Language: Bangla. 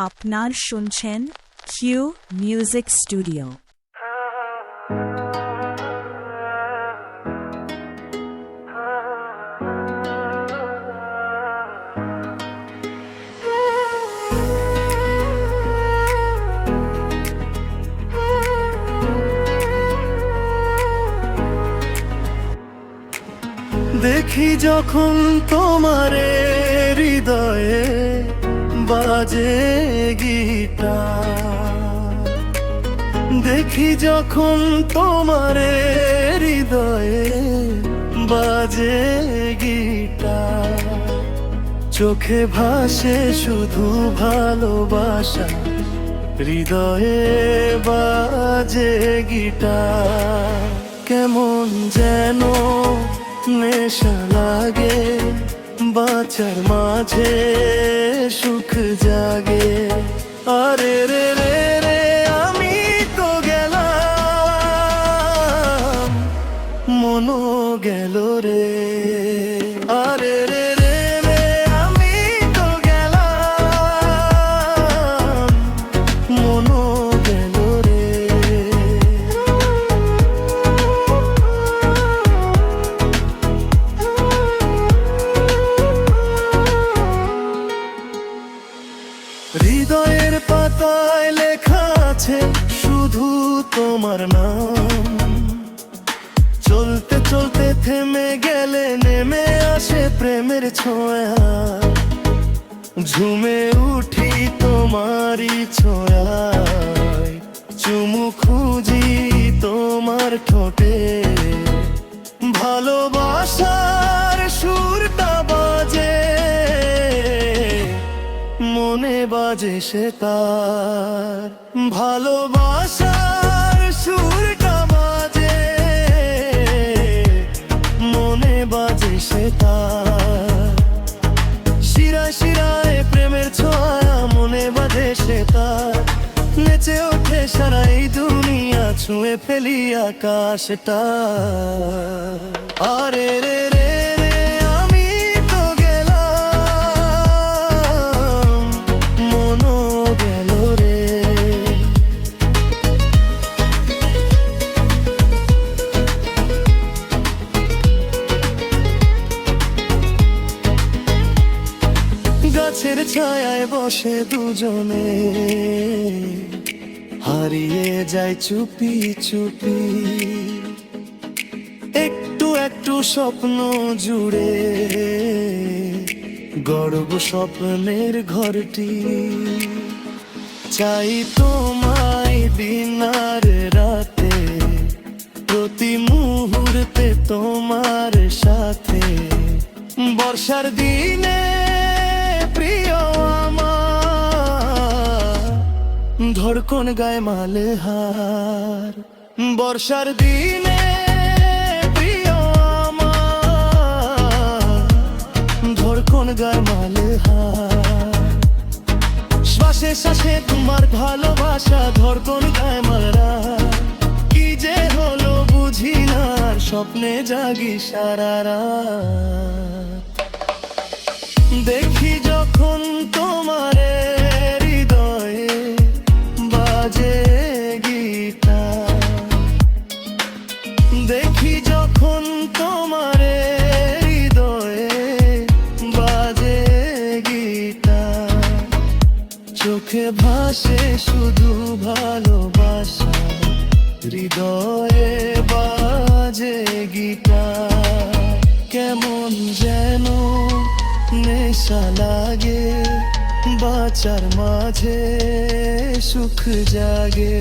আপনার শুনছেন কিউ মিউজিক স্টুডিও। দেখি যখন তোমারে হৃদয়ে বাজে গিটার, দেখি যখন তোমারে হৃদয়ে বাজে গিটার, চোখে ভাসে শুধু ভালোবাসা, হৃদয়ে বাজে গিটার। কেমন যেন নেশা লাগে, বাঁচার মাঝে সুখ জাগে। আরে রে রে রে আমি তো গেলাম, মনও গেল রে। আরে রে রে রে আমি তো গেলাম, মনও গেল রে। হৃদয়ের পাতায় লেখা আছে শুধু তোমার নাম, চলতে চলতে থেমে গেলে নেমে আসে প্রেমের ছোঁয়া, ঝুমে উঠি তোমারই ছোঁয়ায়, চুমু খুঁজি তোমার ঠোঁটে, ভালোবাসার সুরটা বাজে, মনে বাজে সে তার। ভালোবাসার সুরটা বাজে, মনে বাজে সে তার। শিরায় শিরায় প্রেমের ছোঁয়া, মনে বাজে সে তার। নেচে ওঠে সারা এই দুনিয়া, ছুঁয়ে ফেলি আকাশটা। আরে রে রে রে আমি তো গেলাম, মনও গেল রে। গাছের ছায়ায় বসে দুজনে, হারিয়ে যায় চুপি চুপি, একটু একটু স্বপ্ন জুড়ে গর্ব স্বপ্নের ঘরটি। চাই তোমায় দিনার রাতে, প্রতি মুহূর্তে তোমার সাথে। বর্ষার দিনে প্রিয় আমার, ধড়কন গায়ে মালহার। বর্ষার দিনে প্রিয় আমার, ধড়কন গায়ে মালহার। শ্বাসে শ্বাসে তোমার ভালোবাসা, ধড়কন গায়ে মালহার। কি যে হলো বুঝি না, স্বপ্নে জাগি সারা রাত। দেখি যখন তোমারে হৃদয়ে বাজে গিটার, দেখি যখন তোমারে হৃদয়ে বাজে গিটার, চোখে ভাসে শুধু ভালোবাসা, হৃদয়ে বাজে গিটার। কেমন যেন নেশা লাগে, বাঁচার মাঝে সুখ জাগে।